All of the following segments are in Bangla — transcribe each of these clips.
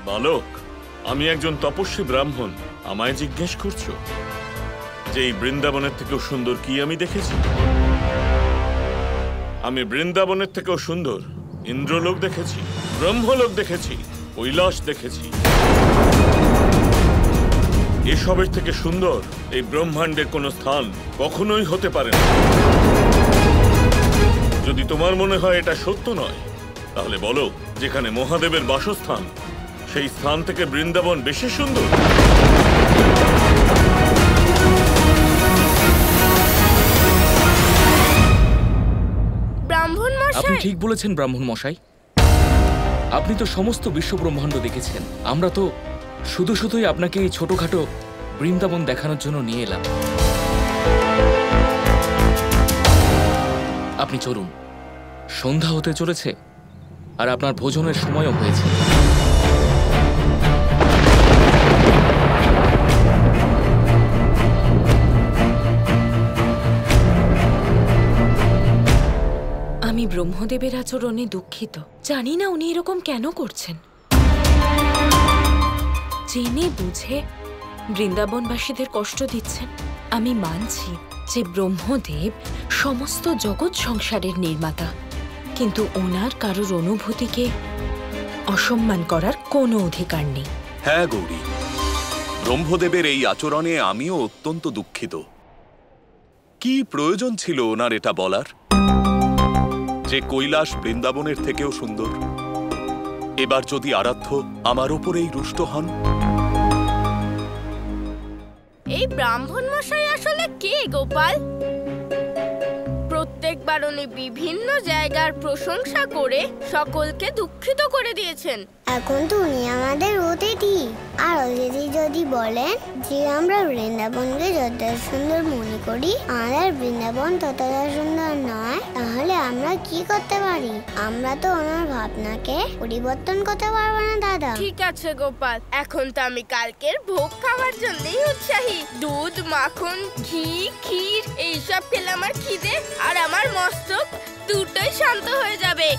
বালক, আমি একজন তপস্বী ব্রাহ্মণ। আমায় জিজ্ঞেস করছো যে এই বৃন্দাবনের থেকেও সুন্দর কি আমি দেখেছি? আমি বৃন্দাবনের থেকেও সুন্দর ইন্দ্রলোক দেখেছি, ব্রহ্মলোক দেখেছি, কৈলাস দেখেছি। এসবের থেকে সুন্দর এই ব্রহ্মাণ্ডের কোনো স্থান কখনোই হতে পারে না। যদি তোমার মনে হয় এটা সত্য নয়, তাহলে বলো যেখানে মহাদেবের বাসস্থান সেই স্থান থেকে বৃন্দাবন বেশি সুন্দর। ব্রাহ্মণ মশাই, আপনি ঠিক বলেছেন ব্রাহ্মণ মশাই। আপনি তো সমস্ত বিশ্ব ব্রহ্মাণ্ড দেখেছেন। আমরা তো শুধুই আপনাকে এই ছোটখাটো বৃন্দাবন দেখানোর জন্য নিয়ে এলাম। আপনি চলুন, সন্ধ্যা হতে চলেছে আর আপনার ভোজনের সময়ও হয়েছে। আমি ব্রহ্মদেবের আচরণে দুঃখিত। জানি না উনি এরকম কেন করছেন। জেনে বুঝে বৃন্দাবনবাসীদের কষ্ট দিচ্ছেন। আমি মানছি যে ব্রহ্মদেব সমস্ত জগৎ সংসারের নির্মাতা, কিন্তু ওনার কারোর অনুভূতিকে অসম্মান করার কোনো অধিকার নেই। হ্যাঁ গৌরী, ব্রহ্মদেবের এই আচরণে আমিও অত্যন্ত দুঃখিত। কি প্রয়োজন ছিল ওনার এটা বলার যে কৈলাস বৃন্দাবনের থেকেও সুন্দর? এবার যদি আরাধ্য আমার ওপরেই রুষ্ট হন। এই ব্রাহ্মণ মশাই আসলে কে গোপাল? প্রত্যেকবার উনি বিভিন্ন জায়গার প্রশংসা করে সকলকে দুঃখিত করে দিয়েছেন। এখন তো উনি আমাদের অতিথি, আর অতিথি যদি বলেন যে আমরা বৃন্দাবনকে যতটা সুন্দর মনে করি, আমাদের বৃন্দাবন ততটা সুন্দর নয়, তাহলে আমরা কি করতে পারি? আমরা তো ওনার ভাবনাকে পরিবর্তন করতে পারবো না দাদা। ঠিক আছে গোপাল, এখন তো আমি কালকের ভোগ খাওয়ার জন্যই উৎসাহী। দুধ, মাখন, ঘি, ক্ষীর এইসব খেলে আমার খিদে আর আমার মস্তক দুটোই শান্ত হয়ে যাবে।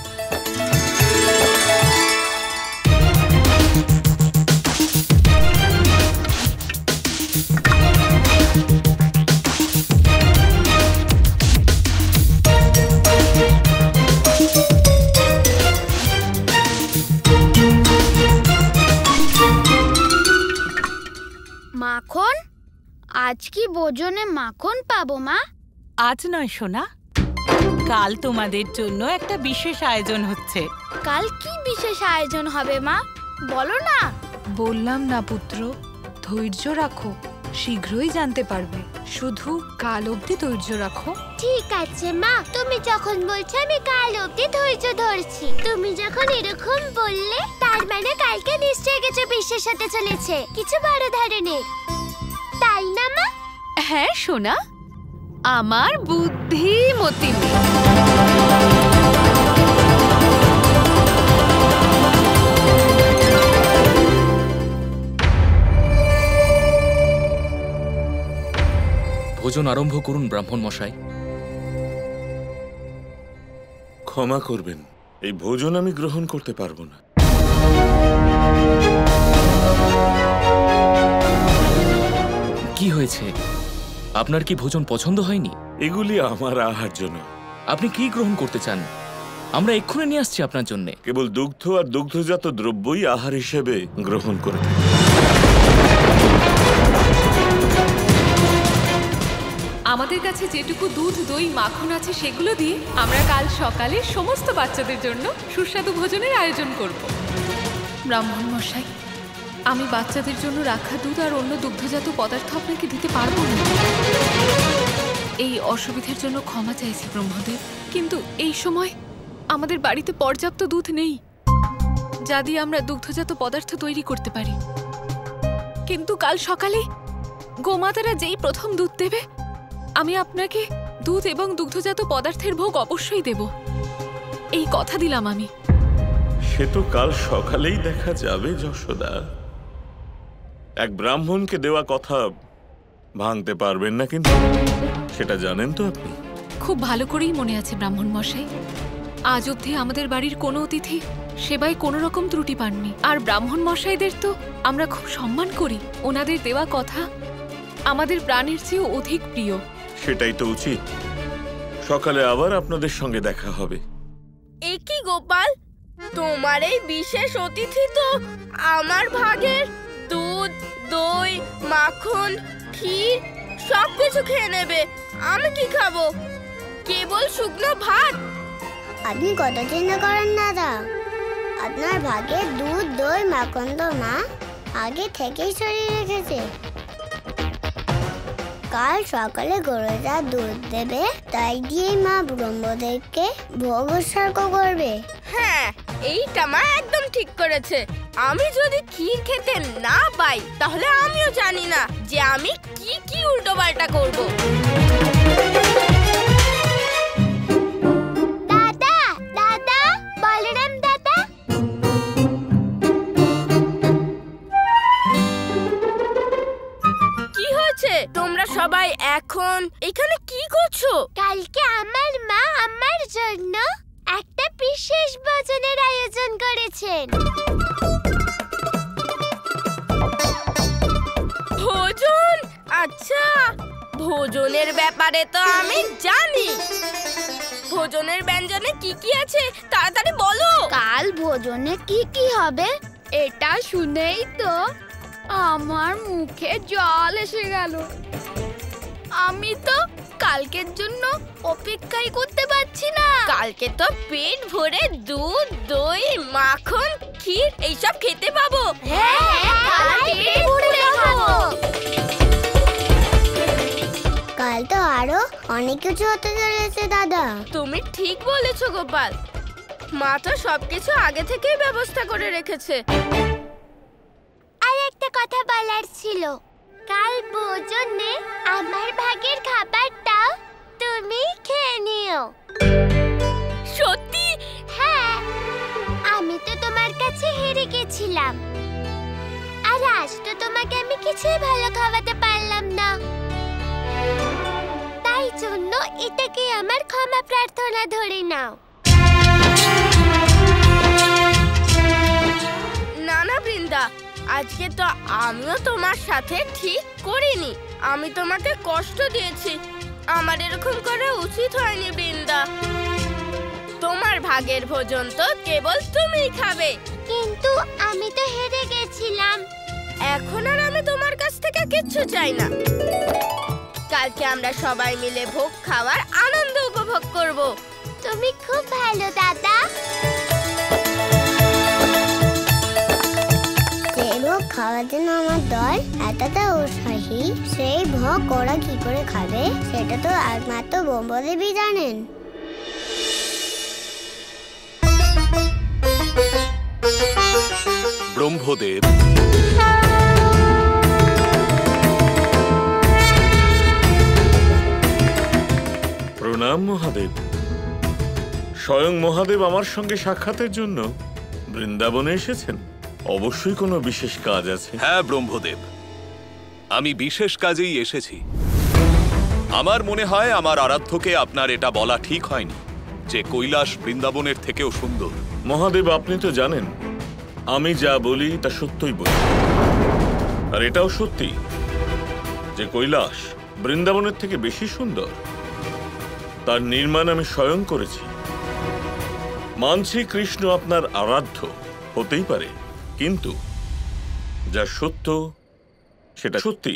মাখন, আজ কি ভোজনে মাখন পাবো মা? আজ নয় সোনা, কাল তোমাদের জন্য একটা বিশেষ আয়োজন হচ্ছে। কাল কি বিশেষ আয়োজন হবে মা, বলো না। বললাম না পুত্র, ধৈর্য রাখো, শীঘ্রই জানতে পারবে। শুধু কাল অবধি ধৈর্য রাখো। ঠিক আছে মা, তুমি যখন বলছো আমি কাল অবধি ধৈর্য ধরছি। তুমি যখন এরকম বললে তার মানে কালকে নিশ্চয়ই কিছু বিশেষ হতে চলেছে, কিছু বড় ধরনের, তাই না মা? হ্যাঁ সোনা, আমার বুদ্ধি মতি নেই। ভোজন আরম্ভ করুন ব্রাহ্মণ মশাই। ক্ষমা করবেন, এই ভোজন আমি গ্রহণ করতে পারবো না। কি হয়েছে? আপনার কি ভোজন পছন্দ হয়নি? এগুলি আমার আহার জন্য। আপনি কি গ্রহণ করতে চান? আমরা এক্ষুনি নিয়ে আসছি আপনার জন্য। কেবল দুগ্ধ আর দুগ্ধজাত দ্রব্যই আহার হিসেবে গ্রহণ করে থাকি। আমাদের কাছে যেটুকু দুধ, দই, মাখন আছে সেগুলো দিয়ে আমরা কাল সকালে সমস্ত বাচ্চাদের জন্য সুস্বাদু ভোজনের আয়োজন করব। ব্রাহ্মণ মশাই, আমি বাচ্চাদের জন্য রাখা দুধ আর অন্য দুগ্ধজাত পদার্থ আপনাকে দিতে পারবো না। এই অসুবিধার জন্য ক্ষমা চাইছি ব্রহ্মদেব, কিন্তু এই সময় আমাদের বাড়িতে পর্যাপ্ত দুধ নেই যা দিয়ে আমরা দুগ্ধজাত পদার্থ তৈরি করতে পারি। কিন্তু কাল সকালে গোমাতারা যেই প্রথম দুধ দেবে, আমি আপনাকে দুধ এবং দুগ্ধজাত পদার্থের ভোগ অবশ্যই দেব, এই কথা দিলাম আমি। সে তো কাল সকালেই দেখা যাবে যশোদা। এক ব্রাহ্মণকে দেওয়া কথা ভাঙতে পারবেন না, কিন্তু সেটা জানেন তো আপনি। খুব ভালো করেই মনে আছে ব্রাহ্মণ মশাই, আজ অবধি আমাদের বাড়ির কোনো অতিথি সেবায় কোনো রকম ত্রুটি পাননি। আর ব্রাহ্মণ মশাইদের তো আমরা খুব সম্মান করি। ওনাদের দেওয়া কথা আমাদের প্রাণের চেয়েও অধিক প্রিয়। সেটাই তো উচিত। সকালে আবার আপনাদের সঙ্গে দেখা হবে। এ কি গোপাল, তোমার এই বিশেষ অতিথি তো আমার ভাগের দুধ, দই, মাখন, ক্ষীর সবকিছু খেয়ে নেবে। আমি কি খাবো? কেবল শুকনো ভাত। আপনি কত চিন্তা করেন দাদা, আপনার ভাগে দুধ, দই, মাখন তো মা আগে থেকেই সরিয়ে রেখেছে। কাল সকালে গরুটা দুধ দেবে, তাই দিয়ে মা ব্রহ্মদেবকে ভোগ উৎসর্গ করবে। হ্যাঁ, এইটা মা একদম ঠিক করেছে। আমি যদি ক্ষীর খেতে না পাই তাহলে আমিও জানি না যে আমি কি কি উল্টোপাল্টা করব। দাদা, দাদা, বলরাম দাদা। কি হয়েছে? তোমরা সবাই এখন এখানে কি করছো? কালকে আমার মা আমার জন্য একটা বিশেষ ভোজনের আয়োজন করেছেন। ভোজন? আচ্ছা, ভোজনের ব্যাপারে তো আমি জানি। ভোজনের ব্যঞ্জনে কি কি আছে তাড়াতাড়ি বলো। কাল ভোজনে কি কি হবে এটা শুনেই তো আমার মুখে জল এসে গেল। আমি তো কালকের জন্য অপেক্ষাই করতে পারছি না। কালকে তো পেট ভরে দুধ, দই, মাখন, ক্ষীর এইসব খেতে পাবো। কাল তো আরো অনেক কিছু হতে চলেছে দাদা। তুমি ঠিক বলেছো গোপাল, মা তো সবকিছু আগে থেকেই ব্যবস্থা করে রেখেছে। আর একটা কথা বলার ছিল, কাল ভোজনে আমার ভাগের খাবারটাও তুমি খেয়ে নিও। সত্যি? হ্যাঁ, আমি তো তোমার কাছে হেরে গেছিলাম, আর আজ তো তোমাকে আমি কিছুই ভালো খাওয়াতে পারলাম না। তাই জন্য এটাকে আমার ক্ষমা প্রার্থনা ধরে নাও। না না বৃন্দা, আজকে তো আমিও তোমার সাথে ঠিক করিনি। আমি তোমাকে কষ্ট দিয়েছি। আমার এরকম করা উচিত হয়নি বৃন্দা। তোমার ভাগের ভোজন তো কেবল তুমিই খাবে। কিন্তু আমি তো হেরে গেছিলাম। এখন আর আমি তোমার কাছ থেকে কিচ্ছু চাই না। কালকে আমরা সবাই মিলে ভোগ খাওয়ার আনন্দ উপভোগ করব। তুমি খুব ভালো দাদা। যে ভোগ খাওয়ার জন্য আমার দল এতটা উৎসাহী, সেই ভোগ ওরা কি করে খাবে সেটা তো একমাত্র ব্রহ্মদেবী জানেন। ব্রহ্মদেব প্রণাম মহাদেব। স্বয়ং মহাদেব আমার সঙ্গে সাক্ষাতের জন্য বৃন্দাবনে এসেছেন। অবশ্যই কোনো বিশেষ কাজ আছে। হ্যাঁ ব্রহ্মদেব, আমি বিশেষ কাজেই এসেছি। আমার মনে হয় আমার আরাধ্যকে আপনার এটা বলা ঠিক হয়নি যে কৈলাস বৃন্দাবনের থেকেও সুন্দর। মহাদেব, আপনি তো জানেন আমি যা বলি তা সত্যই বলি। আর এটাও সত্যি যে কৈলাস বৃন্দাবনের থেকে বেশি সুন্দর। তার নির্মাণ আমি স্বয়ং করেছি। মানছি কৃষ্ণ আপনার আরাধ্য হতেই পারে, কিন্তু যা সত্য সেটা সত্যি।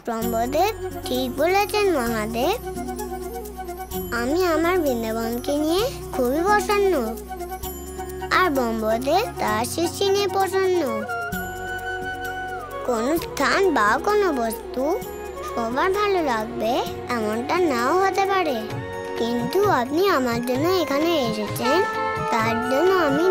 ব্রহ্মদেব ঠিক বলেছেন মহাদেব। আমি আমার বৃন্দাবনকে নিয়ে খুবই প্রসন্ন, আর ব্রহ্মদেব তার সৃষ্টি নিয়ে প্রসন্ন। কোনো স্থান বা কোনো বস্তু সবার ভালো লাগবে এমনটা নাও হতে পারে, কিন্তু আপনি আমার জন্য এখানে এসেছেন, তার জন্য আমি